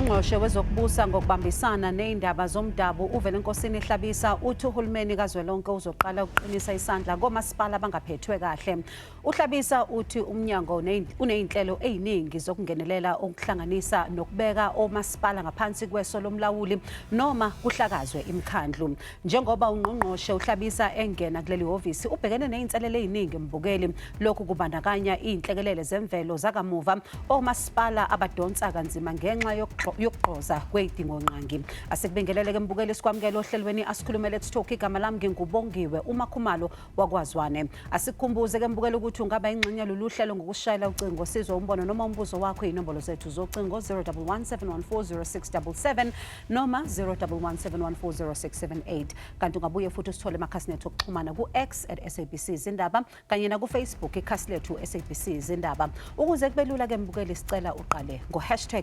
Ungqongqoshe wezokubusa ngokubambisana nezindaba zomdabu uVelenkosini Hlabisa uthi uhulumeni kazwelonke uzoqala ukuqinisa isandla ngomasipala abangaphethwe kahle. uHlabisa uthi umnyango unezinhlelo eziningi zokungenelela okuhlanganisa nokubeka omasipala ngaphansi kweso lomlawuli noma kuhlakazwe imikhandlu. Njengoba ungqongqoshe uHlabisa engena kuleli hhovisi ubhekene nezinselele eziningi mbukeli, lokhu kubandakanya izinhlekelele zemvelo zakamuva omasipala abadonsa kanzima ngenxa yokugqoza kwezidingo nqangi. Asekubingeleleke mbukeli sikwamukela ohlelweni asikhulume Let's Talk. Igama lami ngingubongiwe uMakhumalo waKwaZwane. Asikhumbuze ke mbukeli ukuthi ungaba ingxenye lolu hlelo ngokushayela ucingo sizwe umbono noma umbuzo wakho. Inombolo zethu zocingo 0117140677 noma 0117140678. Kanti ungabuye futhi usithole emakhasini ethu okuxhumana ku-X @SABC Zindaba kanye na ku-Facebook ikhasi lethu SABC Zindaba. Ukuze kube lula ke mbukeli sicela uqale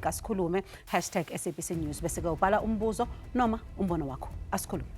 #asikhulume #SABC News bese ke ubhala umbuzo noma umbono wakho. Asikhulume.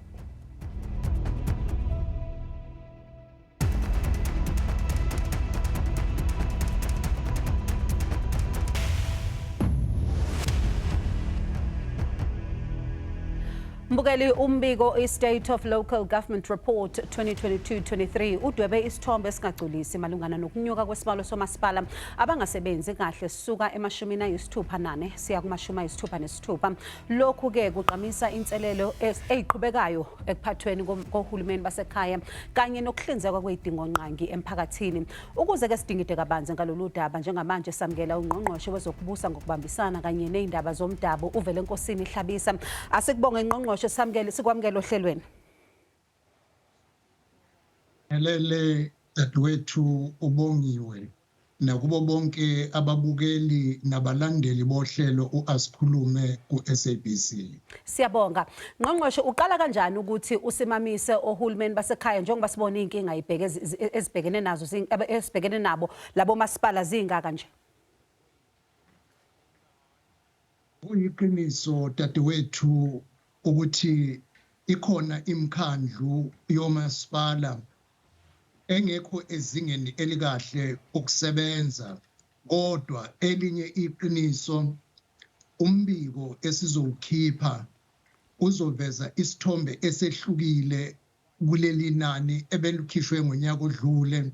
Mbukeli, umbiko i-State of Local Government Report 2022-23 udwebe isithombe esingagculisi malungana nokunyuka kwesibalo somasipala abangasebenzi kahle sisuka ema-68 siya kuma-66. Lokhu ke kuqhamisa inselelo eziqhubekayo ekuphathweni kohulumeni basekhaya kanye nokuhlinzekwa kwezidingo nqangi emphakathini. Ukuze ke sidingide kabanzi ngalolu daba njengamanje samukela ungqongqoshe wezokubusa ngokubambisana kanye nezindaba zomdabu uVelenkosini Hlabisa. Asikubonge ngqongqoshe sikwamukela ohlelweni. Elele dadwethu ubongiwe nakubo bonke ababukeli nabalandeli bohlelo uasikhulume ku-SABC. Siyabonga. Ngqongqoshe, uqala kanjani ukuthi usimamise ohulumeni basekhaya njengoba sibona inkinga ezibhekene nazo ezibhekene nabo labo masipala zingaka nje? Kuyiqiniso dadwethu ukuthi ikhona imikhandlu yomasipala engekho ezingeni elikahle ukusebenza, kodwa elinye iqiniso umbiko esizowukhipha uzoveza isithombe esehlukile kuleli nani ebelukhishwe ngonyaka odlule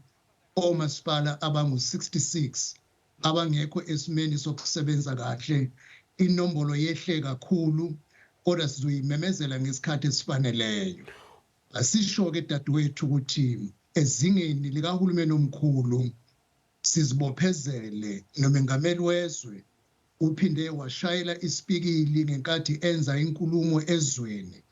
omasipala abangu-66 abangekho esimeni sokusebenza kahle. Inombolo yehle kakhulu, kodwa sizoyimemezela ngesikhathi esifaneleyo. Asisho-ke dadwethu ukuthi ezingeni likahulumeni omkhulu sizibophezele nomengameli wezwe uphinde washayela isipikili ngenkathi enza inkulumo ezweni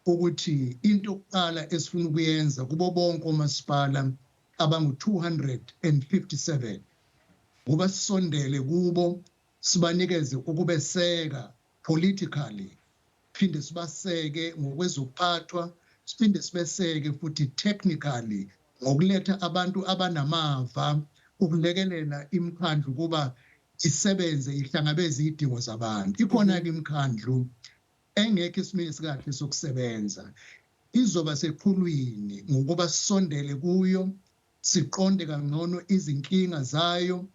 ukuthi into yokuqala esifuna ukuyenza kubo bonke omasipala abangu-257 kuba sisondele kubo, sibanikeze ukubeseka politically, phinde sibaseke ngokwezokuphathwa, siphinde sibeseke futhi technically ngokuletha abantu abanamava ukulekelela imikhandlu kuba isebenze ihlangabeze izidingo zabantu. Ikhona-ke imikhandlu engekho esimeni esikahle sokusebenza, izoba seqhulwini ngokuba sisondele kuyo, siqonde kangcono izinkinga zayo,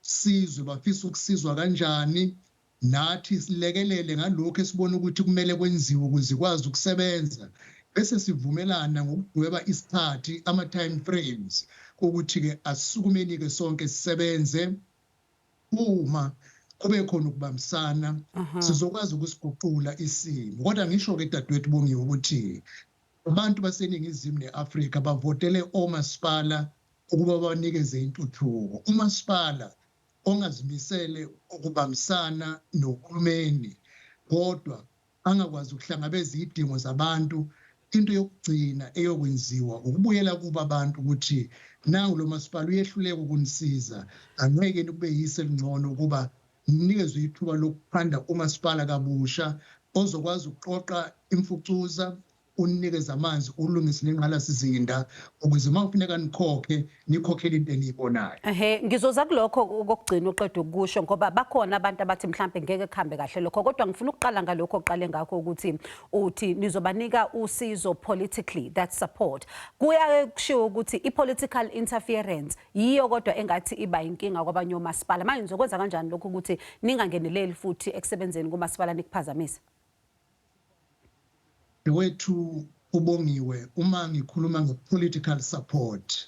sizwe bafisa ukusizwa kanjani, nathi silekelele ngalokho esibona ukuthi kumele kwenziwe ukuze ikwazi ukusebenza, bese sivumelana ngokudweba isikhathi ama-time frames ukuthi-ke asisukumeni-ke sonke sisebenze. Uma kube khona ukubambisana sizokwazi ukusiguqula isimo. Kodwa ngisho-ke dadwethu bongiwe ukuthi abantu baseNingizimu ne-Afrika bavotele omasipala ukuba banikeze intuthuko. Umasipala ongazimisele ukubambisana nohulumeni kodwa angakwazi ukuhlangabeza izidingo zabantu, into yokugcina eyokwenziwa ukubuyela kuba abantu ukuthi nawo lo masipala uyehluleka ukunisiza, angeke kube yise elingcono ukuba nikezwe ithuba lokuphanda umasipala kabusha ozokwazi ukuqoqa imfucuza, unikeze amanzi ulungise nenqalasizinda ukuze mawufuneka nikhokhele into eniyibonayo. Ngizoza kulokho kokugcina uqeda ukusho ngoba bakhona abantu abathi mhlambe ngeke kuhambe kahle lokho kodwa ngifuna ukuqala ngalokho oqale ngakho ukuthi uthi nizobanika usizo politically, that support. Kuya kushiwo ukuthi i-political interference yiyo kodwa engathi iba inkinga kwabanye omasipala. Manje nizokwenza kanjani lokho ukuthi ningangeneleli futhi ekusebenzeni kumasipala nikuphazamise? Wethu ubongiwe uma ngikhuluma nge-political support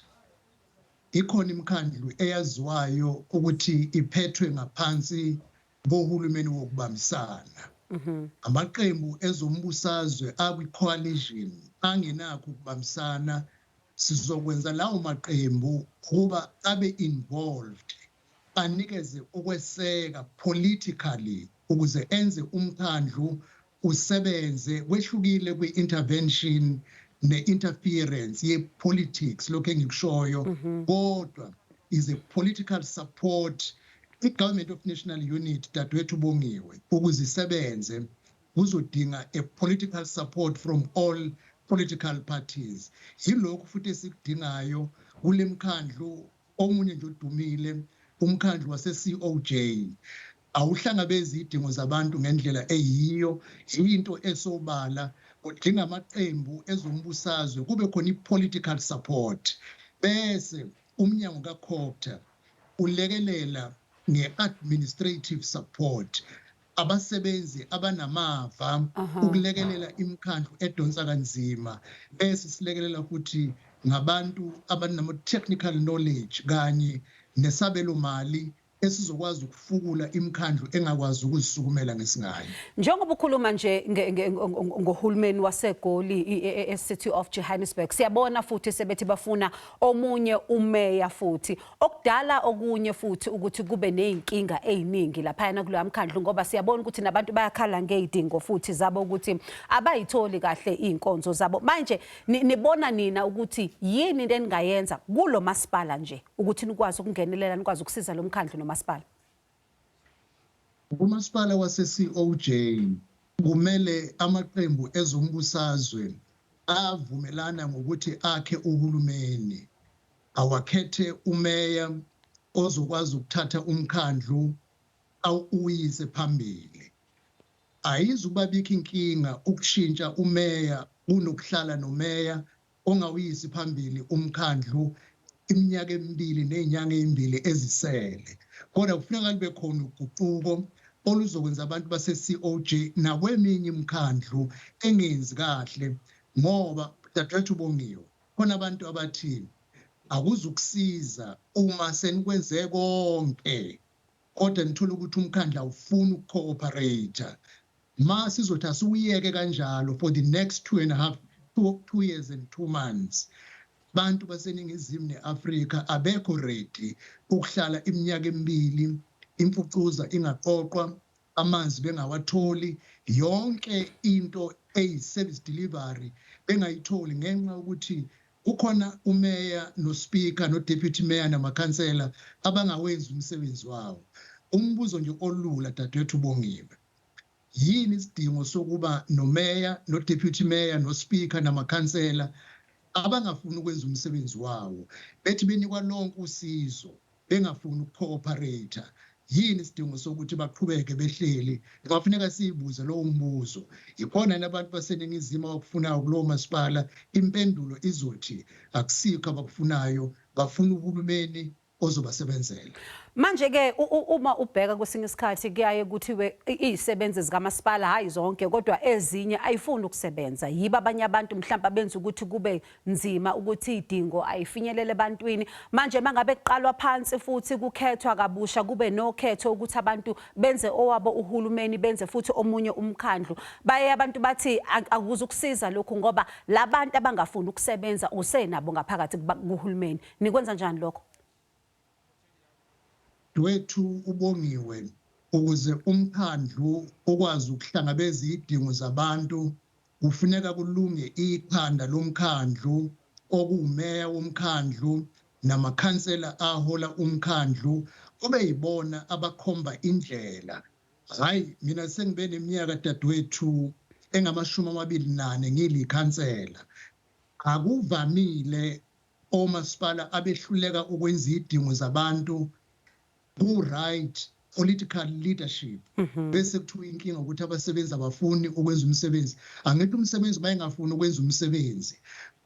ikhona imikhandlu eyaziwayo ukuthi iphethwe ngaphansi kohulumeni wokubambisana. Amaqembu ezombusazwe akwi-coalition angenakho ukubambisana sizokwenza lawo maqembu ukuba abe involved anikeze ukweseka politically ukuze enze umkhandlu usebenze wehlukile kwi-intervention ne-interference ye-politics lokho engikushoyo kodwa is a political support. I-Government of National Unity dadewethu Bongiwe ukuze isebenze kuzodinga a political support from all political parties. Yilokho futhi esikudingayo kule mkhandlu omunye nje odumile umkhandlu wase-COJ. Awuhlangabezi izidingo zabantu ngendlela eyiyo, into esobala udinga amaqembu ezombusazwe kube khona i-political support bese umnyango kaCOGTA ulekelela nge-administrative support abasebenzi abanamava ukulekelela imikhandlu edonsa kanzima bese silekelela futhi ngabantu abanama-technical knowledge kanye nesabelo mali esizokwazi ukufukula imikhandlu engakwazi ukuzisukumela ngesingayo. Njengoba ukhuluma nje ngohulumeni waseGoli eCity of Johannesburg siyabona futhi sebethi bafuna omunye umeya futhi okudala okunye futhi ukuthi kube nezinkinga eziningi lapha yana kulo mkhandlu ngoba siyabona ukuthi nabantu bayakhala ngezidingo futhi zabo ukuthi abayitholi kahle izinkonzo zabo. Manje nibona nina ukuthi yini into eningayenza kulo masipala nje ukuthi nikwazi ukungenelela nikwazi ukusiza lo mkhandlu no masipala? Umasipala wase-COJ kumele amaqembu ezombusazwe avumelana ngokuthi akhe uhulumeni awakhethe umeya ozokwazi ukuthatha umkhandlu awuyise phambili. Ayizubabika inkinga ukushintsha umeya unokuhlala nomeya ongawuyisi phambili umkhandlu iminyaka emibili nezinyanga ezimbili ezisele. Kodwa kufuneka kube khona uguquko oluzokwenza abantu base-COJ nakweminye imikhandlu engenzi kahle ngoba dadewethu Bongiwe khona abantu abathi akuzukusiza uma senikwenze konke kodwa nithola ukuthi umkhandlu awufuni ukukooperate. Ma sizothi asuyeke kanjalo for the next 2 years and 2 months bantu baseningizimu neAfrika abekho ready ukuhlala iminyaka emibili imfucuza ingaqoqwa amanzi bengawatholi yonke into eyi-service delivery bengayitholi ngenxa ukuthi kukhona umeya noSpeaker noDeputy Mayor namakhansela abangawenzi umsebenzi wawo. Umbuzo nje olula dadewethu Bongiwe, yini isidingo sokuba nomeya noDeputy Mayor noSpeaker namakhansela abangafuni ukwenza umsebenzi wawo bethi benikwa lonke usizo bengafuni ukukooperate? Yini isidingo sokuthi baqhubeke behleli? Kungafuneka siyibuze lowo mbuzo. Ikhona nabantu baseningizimu abakufunayo kulowo masipala, impendulo izothi akusikho abakufunayo, bafuna uhulumeni ozobasebenzela. Manje ke uma ubheka kwesinye isikhathi kuyaye kuthiwe izisebenzi zikamasipala hayi zonke kodwa ezinye ayifuni ukusebenza. Yiba abanye abantu mhlawumbe benza ukuthi kube nzima ukuthi izidingo ayifinyelele ebantwini. Manje mangabe kuqalwa phansi futhi kukhethwa kabusha kube nokhetho ukuthi abantu benze owabo uhulumeni benze futhi omunye umkhandlu. Baye abantu bathi akuzukusiza lokho ngoba labantu abangafuni ukusebenza usenabo ngaphakathi kuhulumeni. Nikwenza njani lokho? Wethu ubongiwe ukuze umkhandlu ukwazi ukuhlangabeza izidingo zabantu kufuneka kulunge ikhanda lomkhandlu okumeya womkhandlu namakhansela ahola umkhandlu kube yibona abakhomba indlela. Hayi mina sengibe neminyaka dadewethu engamashumi 24 ngilikhansela. Akuvamile omasipala abehluleka ukwenza idingo zabantu ku-right political leadership bese kuthiwa inkinga ukuthi abasebenzi abafuni ukwenza umsebenzi. Angithi umsebenzi bayengafuni ukwenza umsebenzi,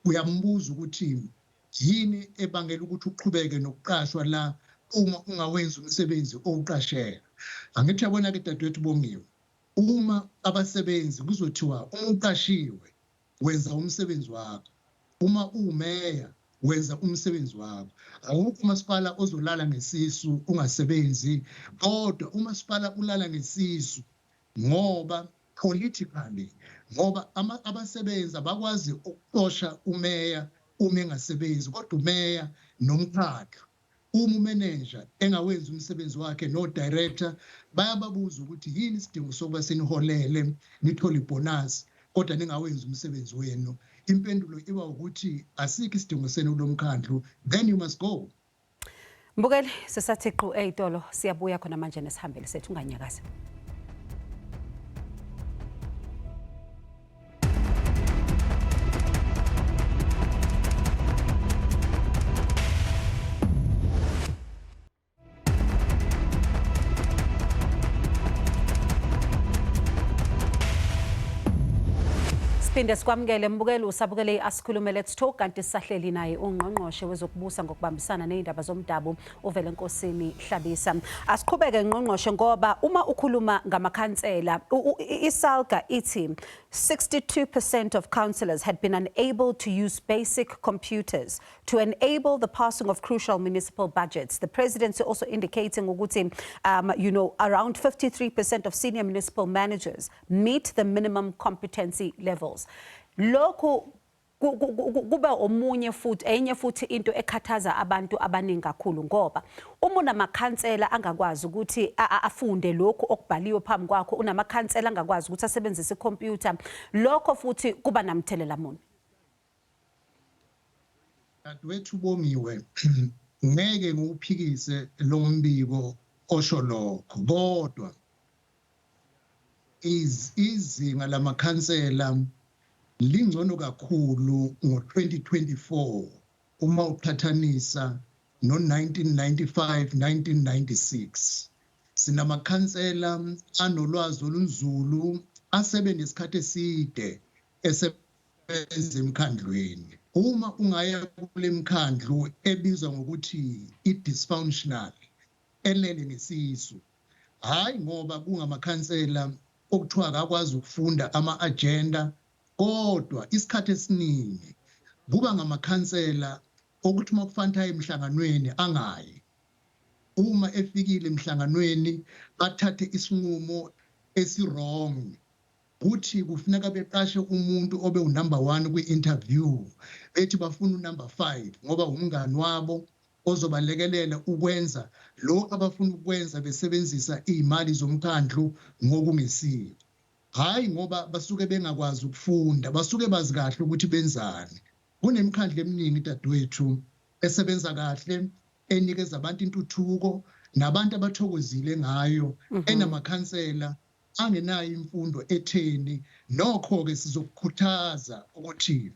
uyambuza ukuthi yini ebangela ukuthi uqhubeke nokuqashwa la uma ungawenza umsebenzi owuqashela. Angithi yabona ke dadewethu Bongiwe, uma abasebenzi kuzothiwa uma uqashiwe wenza umsebenzi wakho, uma umeya wenza umsebenzi wakho. Awukho umasipala ozolala ngesisu ungasebenzi, kodwa umasipala ulala ngesisu ngoba politically, ngoba abasebenzi abakwazi ukuxosha umeya uma engasebenzi, kodwa umeya nomkhandlu uma umanager engawenzi umsebenzi wakhe no director bayababuza ukuthi yini isidingo sokuba seniholele nithole ibonus kodwa ningawenzi umsebenzi wenu. Impendulo iba ukuthi asikho isidingo senu kulomkhandlu, then you must go. Mbukeli sisathi qhu eyitolo, siyabuya khona manje nesihambele sethu, unganyakazi. Phinde sikwamukele mbukeli usabukele asikhulume Let's Talk kanti sisahleli naye ungqongqoshe wezokubusa ngokubambisana nezindaba zomdabu uVelenkosini Hlabisa. Asiqhubeke ngqongqoshe ngoba uma ukhuluma ngamakhansela iSALGA ithi 62% of councillors had been unable to use basic computers to enable the passing of crucial municipal budgets. The presidency also indicating ukuthi around 53% of senior municipal managers meet the minimum competency levels. Lokhu kuba enye futhi into ekhathaza abantu abaningi kakhulu ngoba uma unamakhansela angakwazi ukuthi afunde lokhu okubhaliwe phambi kwakho, unamakhansela angakwazi ukuthi asebenzise ikhompyutha, lokho futhi kuba namthelela muni. Dadewethu Bongiwe, ngeke ngiwuphikise lo mbiko osho lokho, kodwa izinga lamakhansela lingcono kakhulu ngo-2024 uma uqhathanisa no-1995, 1996. Sinamakhansela anolwazi olunzulu asebenza isikhathi eside esebenza emkhandlweni. Uma ungaya kule mkhandlu ebizwa ngokuthi i-dysfunctional, elele ngesisu, hayi ngoba kungamakhansela okuthiwa akakwazi ukufunda ama-agenda, kodwa isikhathi esiningi kuba ngamakhansela okuthi uma kufanele aye emhlanganweni angayi. Uma efikile emhlanganweni bathathe isinqumo esi-wrong, ukuthi kufuneka beqashe umuntu obe unumber 1 kwi-interview, bethi bafuna unumber 5 ngoba umngani wabo ozobalekelela ukwenza lo abafuna ukwenza besebenzisa izimali zomkhandlu ngokungesiyo. Hayi ngoba basuke bengakwazi ukufunda, basuke bazi kahle ukuthi benzani. Kunemikhandlu eminingi dadewethu esebenza kahle, enikeza abantu intuthuko nabantu abathokozile ngayo, enamakhansela angenayo imfundo etheni. Nokho ke sizokukhuthaza ukuthi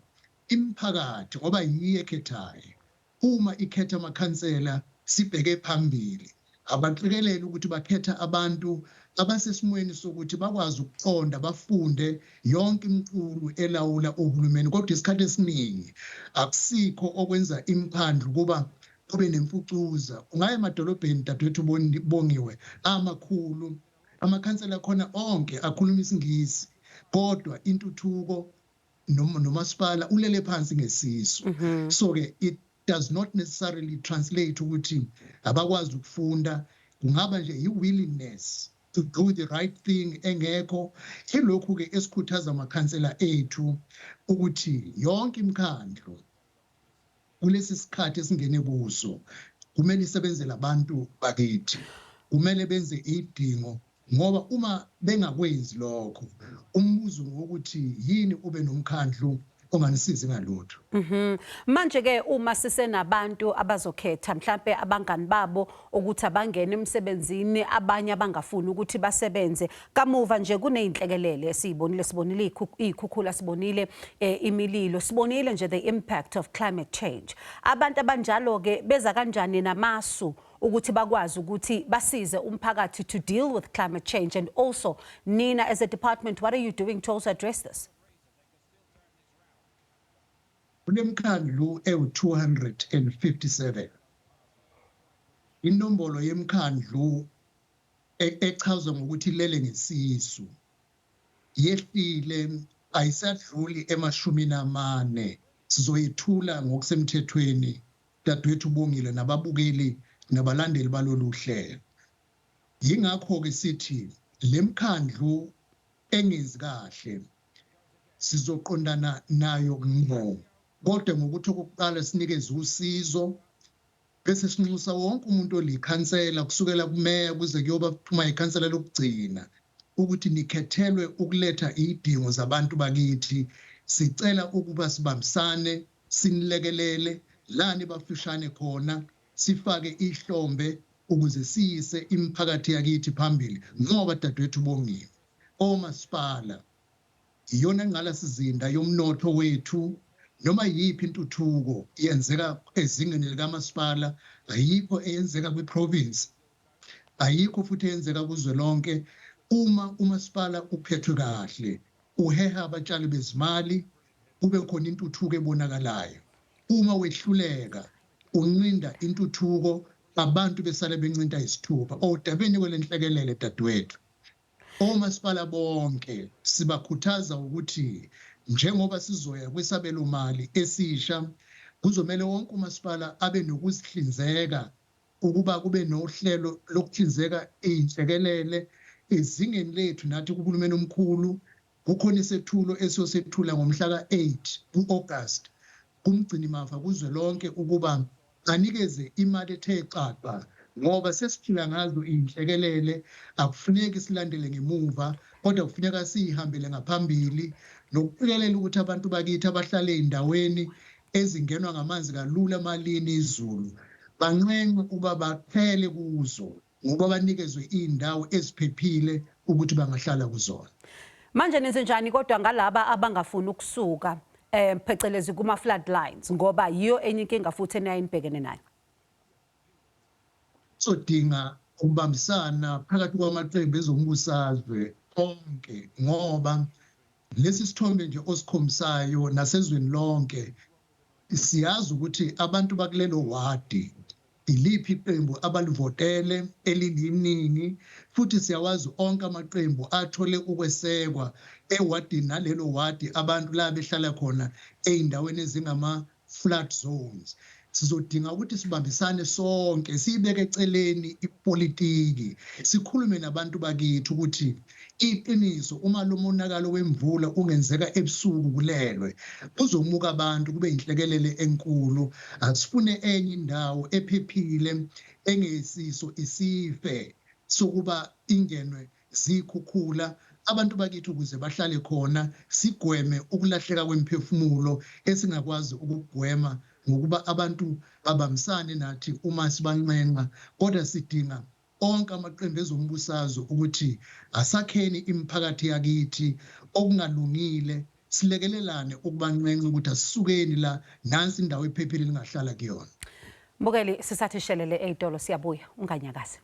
imiphakathi ngoba yiyo ekhethayo, uma ikhetha amakhansela sibheke phambili, abaqikelele ukuthi bakhetha abantu abasesimweni sokuthi bakwazi ukuqonda bafunde yonke imiqulu elawula uhulumeni. Kodwa isikhathi esiningi akusikho okwenza imikhandlu kuba kube nemfucuza. Ungaya emadolobheni dadewethu Bongiwe amakhulu, amakhansela khona onke akhuluma isingisi, kodwa intuthuko nomasipala ulele phansi ngesisu. So ke it does not necessarily translate ukuthi abakwazi ukufunda, kungaba nje i-willingness to do the right thing engekho. Ilokhu ke esikhuthaza amakhansela ethu ukuthi yonke imikhandlu kulesi sikhathi esingene kuso kumele isebenzele abantu bakithi, kumele benze idingo, ngoba uma bengakwenzi lokho umbuzo ngokuthi yini ube nomkhandlu onganisizi ngalutho. Manje ke uma sisenabantu abazokhetha mhlambe abangani babo ukuthi abangene emsebenzini abanye abangafuni ukuthi basebenze kamuva nje kuneyinhlekelele sibonile ikhukhula sibonile imililo sibonile nje the impact of climate change. Abantu abanjalo ke beza kanjani namasu ukuthi bakwazi ukuthi basize umphakathi to deal with climate change, and also Nina as a department, what are you doing to also address this? Kunemkhandlu ewu-257. Inombolo yemkhandlu echazwa ngokuthi lele ngesisu yehlile ayisadluli ema-40. Sizoyithula ngokusemthethweni dadewethu Bongile nababukeli nabalandeli balolu hlelo. Yingakho ke sithi lemkhandlu engenzi kahle sizoqondana nayo ngqo, kodwa ngokuthi okokuqala sinikeze usizo bese sinxusa wonke umuntu olikhansela kusukela kumeya kuze kuyoba kuphuma ikhansela lokugcina ukuthi nikhethelwe ukuletha idingo zabantu bakithi. Sicela ukuba sibambisane sinilekelele lani bafishane khona sifake ihlombe ukuze siyise imiphakathi yakithi phambili ngoba dadewethu Bongile omasipala iyona ngqalasizinda yomnotho wethu. Noma yiphi intuthuko yenzeka ezingeni likamasipala, ayikho eyenzeka kwiprovince, ayikho futhi eyenzeka kuzwelonke. Uma umasipala uphethwe kahle uheha abatshali bezimali kube khona intuthuko ebonakalayo. Uma wehluleka unqinda intuthuko abantu besale bencinta isithupha. Odabeni kwelenhlekelele dadewethu omasipala bonke sibakhuthaza ukuthi njengoba sizoya kwisabelo mali esisha kuzomela wonke umasipala abe nokuzihlinzeka ukuba kube nohlelo lokuhlinzeka inhlekelele ezingeni lethu nathi kuhulumeni omkhulu. Kukhona isethulo esiyosethula ngomhla ka-8 ku-August kumgcini mafa kuzwelonke ukuba anikeze imali ethe xaxa ngoba sesiphila ngazo inhlekelele. Akufuneki silandele ngemuva kodwa kufuneka sihambele ngaphambili nokuqikelela ukuthi abantu bakithi abahlala eindaweni ezingenwa ngamanzi kalula emalini izulu banqenqe ukuba baphele kuzo ngoba banikezwe indawo eziphephile ukuthi bangahlala kuzona. Manje nenzenjani kodwa ngalaba abangafuni ukusuka phecelezi kuma floodlines ngoba yiyo enye inkinga futhi enayinibhekene nayo? Sodinga ukubambisana phakathi kwamaqembu ezombusazwe onke ngoba lesi sithombe nje osikhombisayo nasezweni lonke siyazi ukuthi abantu bakulelo wadi iliphi iqembu abalivotele eliningi, futhi siyawazi onke amaqembu athole ukwesekwa ewadini nalelo wadi abantu la behlala khona eindaweni ezingama flood zones. Sizodinga ukuthi sibambisane sonke sibeke eceleni ipolitiki sikhulume nabantu bakithi ukuthi iqiniso uma lo monakalo wemvula ungenzeka ebusuku kulelwe kuzomuka abantu kube inhlekelele enkulu. Asifune enye indawo ephephile engesiso isife sokuba ingenwe zikhukhula abantu bakithi ukuze bahlale khona sigweme ukulahleka kwemphefumulo esingakwazi ukugwema ngokuba abantu babambisane nathi uma sibanqenqa. Kodwa sidinga onke amaqembu ezombusazwe ukuthi asakheni imiphakathi yakithi okungalungile silekelelane ukubanqenqa ukuthi asisukeni la nansi indawo ephephile lingahlala kuyona. Mbukeli sisathi shelele eyitolo siyabuya unganyakazi.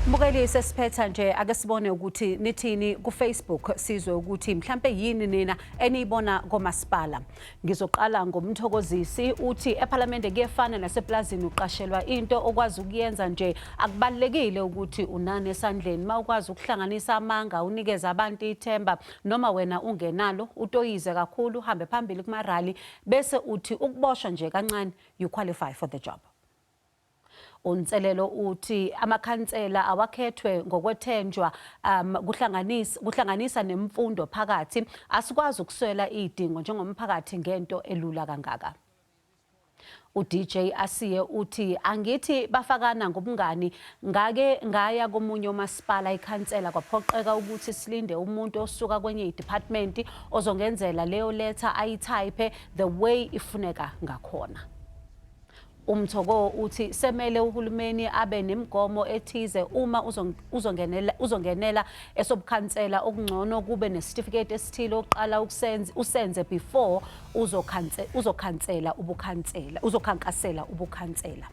Mbukeli sesiphetha nje ake sibone ukuthi nithini ku Facebook sizwe ukuthi mhlambe yini nina eniyibona komasipala. Ngizoqala ngomthokozisi uthi eParliament kuyefana naseplazini uqashelwa into okwazi ukuyenza nje akubalekile ukuthi unane esandleni mawukwazi ukuhlanganisa amanga unikeza abantu ithemba noma wena ungenalo utoyize kakhulu uhambe phambili kuma rally bese uthi ukuboshwa nje kancane you qualify for the job. Unselelo uthi amakhansela awakhethwe ngokwethenjwa kuhlanganisa nemfundo phakathi asikwazi ukuswela idingo njengomphakathi ngento elula kangaka. uDJ Asiye uthi angithi bafakana ngobungani ngake ngaya komunye umasipala ikhansela kwaphoqeka ukuthi silinde umuntu osuka kwenye idepartment ozongenzela leyo letter ayitype the way ifuneka ngakhona. Umthoko uthi semele uhulumeni abe nemigomo ethize uma uzongenela esobukhansela okungcono kube nesitifiketi esithile oqala usenze before uzokhansela ubukhansela.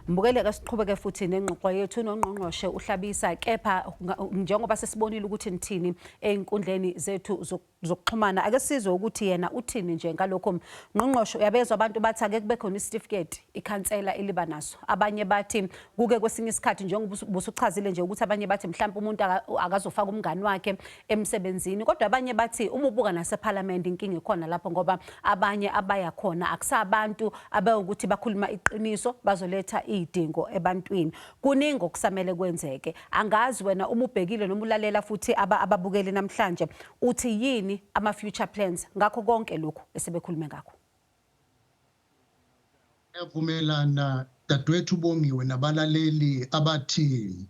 Mbukeleke siqhubeke futhi nengxoxo yethu noNgqongqoshe uHlabisa kepha njengoba sesibonile ukuthi nithini einkundleni zethu zokuxhumana ake sizwe ukuthi yena uthini nje ngalokho. Ngqongqoshe uyabezwa abantu bathi ake kube khona isitifiketi ikhansela eliba naso. Abanye bathi kuke kwesinye isikhathi njengoba usuchazile nje ukuthi abanye bathi mhlawumbe umuntu akazofaka umngani wakhe emsebenzini kodwa abanye bathi uma ubuka naseParliament inkinga ikhona lapho ngoba abanye abaya khona akusabantu abawukuthi bakhuluma iqiniso bazoletha idingo ebantwini. Kuningi okusamele kwenzeke. Angazi wena uma ubhekile noma ulalela futhi ababukeli namhlanje uthi yini ama future plans ngakho konke lokho esebekhulume ngakho. Yavumelana dadwethu Bongiwe nabalaleli abathi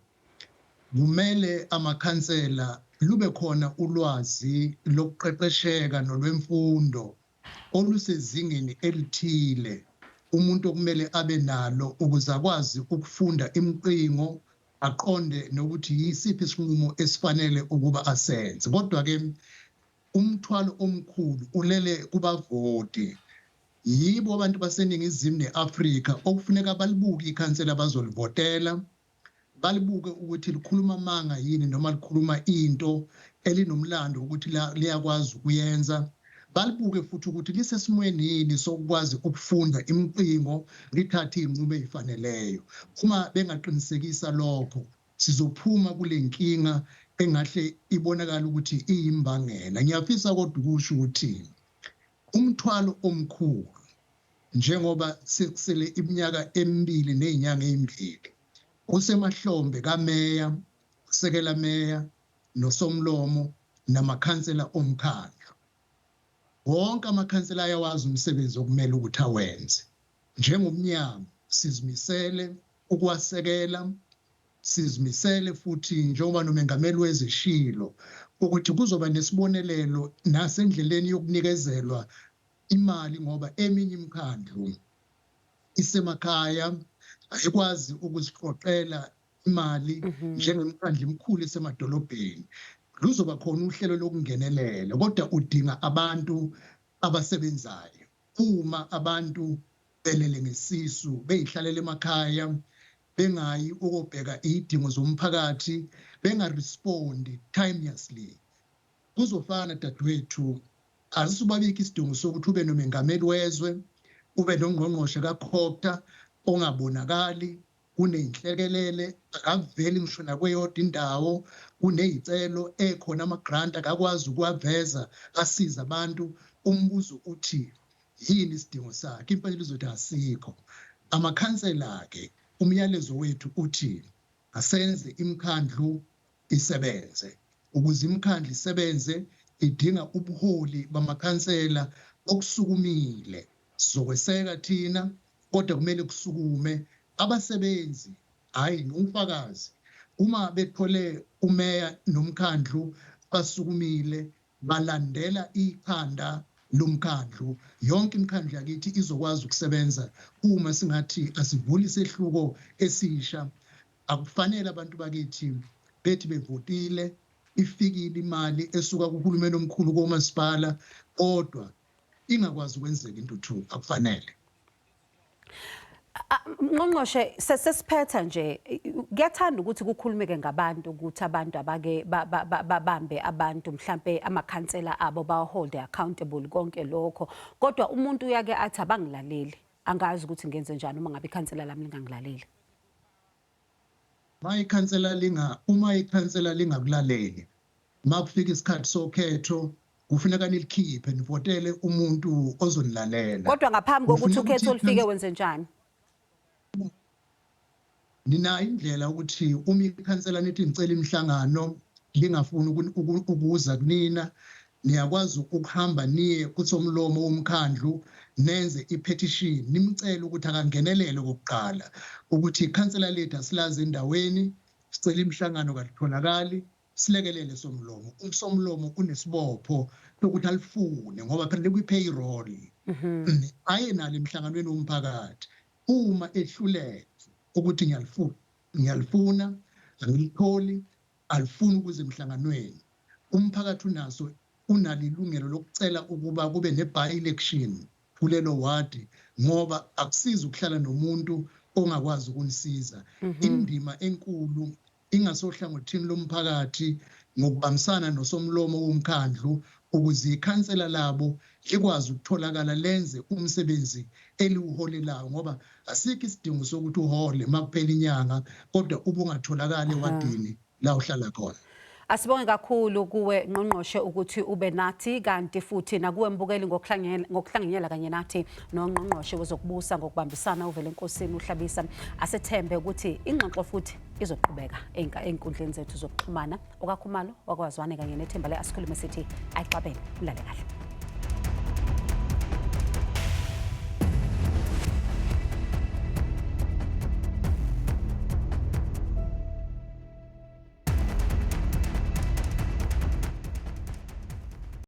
kumele amakhansela lube khona ulwazi lokuqeqesheka nolwemfundo olusezingeni elithile umuntu okumele abe nalo ukuze akwazi ukufunda imiqingo aqonde nokuthi yisiphi isinqumo esifanele ukuba asenze. Kodwa ke umthwalo omkhulu ulele kubavoti. Yibo abantu baseningizimu neAfrika okufuneka balibuke ikhansela bazolivotela, balibuke ukuthi likhuluma amanga yini noma likhuluma into elinomlando ukuthi liyakwazi ukuyenza. Balibuke futhi ukuthi lisesimweni yini sokwazi ukufunda imiqingo lithathe izinqumo ezifaneleyo. Uma bengaqinisekisa lokho sizophuma kule nkinga engahle ibonakala ukuthi iyimbangela. Ngiyafisa kodwa ukusho ukuthi umthwalo omkhulu njengoba sekusele iminyaka emibili nezinyanga ezimbili usemahlombe kameya, sekela meya nosomlomo namakhansela omkhaya. Wonke amakhansela ayawazi umsebenzi okumele ukuthi awenze. Njengomnyango sizimisele ukwasekela, sizimisele futhi njengoba nomengameli wezishilo ukuthi kuzoba nesibonelelo nasendleleni yokunikezelwa imali ngoba eminye imikhandlu isemakhaya ayikwazi ukuziqoqela imali njengemikhandlu emikhulu esemadolobheni. Luzoba khona uhlelo lokungenelela kodwa udinga abantu abasebenzayo. Uma abantu belele ngesisu beyihlalela emakhaya bengayi ukubheka izidingo zomphakathi bengarespondi timelessly kuzofana dadwethu asisubabika isidingo sokuthi ube nomengameli wezwe ube noNgqongqoshe kaCopter ongabonakali kuneyinhlekelele akaveli ngisho nakweyodwa indawo kunezicelo ekhona amagrant akakwazi ukuwaveza asiza abantu. Umbuzo uthi yini isidingo sakhe impela izothi asikho. Amakhansela ke umyalezo wethu uthi asenze imikhandlu isebenze. Ukuze imikhandlu isebenze idinga ubuholi bamakhansela okusukumile. Sizokweseka thina kodwa kumele kusukume abasebenzi hayi ngumfakazi. Uma bethole umeya nomkhandlu basukumile balandela ikhanda lomkhandlu yonke imikhandlu yakithi izokwazi ukusebenza. Uma singathi asivuli isehluko esisha akufanele abantu bakithi bethi bevotile ifikile imali esuka kuhulumeni omkhulu komasipala kodwa ingakwazi ukwenzeka intuthu akufanele. Ngqongqoshe sesiphetha nje kuyathanda ukuthi kukhulumeke ngabantu ukuthi abantu abake babambe abantu mhlambe amakhansela abo bahold accountable konke lokho kodwa umuntu uyake athi abangilaleli angazi ukuthi ngenze njani uma ngabe ikhansela lami lingangilaleli. Uma ikhansela lingakulaleli makufika isikhathi sokhetho kufuneka nilikhiphe nivotele umuntu ozonilalela. Kodwa ngaphambi kokuthi Kufuneka ukhetho ukuthi olufike wenze njani? ninayo indlela ukuthi uma ikhansela nithi nicela imihlangano lingafuni ukuza kunina, niyakwazi ukuhamba niye kuSomlomo womkhandlu nenze ipetition nimcela ukuthi akangenelele kokuqala ukuthi ikhansela lethu asilazi endaweni, sicela imihlangano katholakali, silekelele Somlomo. USomlomo unesibopho sokuthi alifune ngoba phela kwi-payroll. Aye nalo emhlanganweni womphakathi uma ehluleke ukuthi ngiyalifuna angilitholi alifuni ukuze emhlanganweni, umphakathi unalo ilungelo lokucela ukuba kube ne-by election kulelo wadi ngoba akusiza ukuhlala nomuntu ongakwazi ukunisiza. Indima enkulu ingasohlangothini lomphakathi ngokubambisana noSomlomo womkhandlu ukuze ikhansela labo likwazi ukutholakala lenze umsebenzi eliwuholelayo ngoba asikho isidingo sokuthi uhole makuphela inyanga kodwa ubungatholakala ewadini la uhlala khona. Asibonge kakhulu kuwe Ngqongqoshe ukuthi ube nathi kanti futhi nakuwe mbukeli ngokuhlanganyela kanye nathi noNgqongqoshe wezokubusa ngokubambisana uVelenkosini uHlabisa. Asethembe ukuthi ingxoxo futhi izoqhubeka einkundleni zethu zokuxhumana. OkaKhumalo wakwaZwane kanye nethemba leAsikhulume sithi ayiqabele ulale kahle.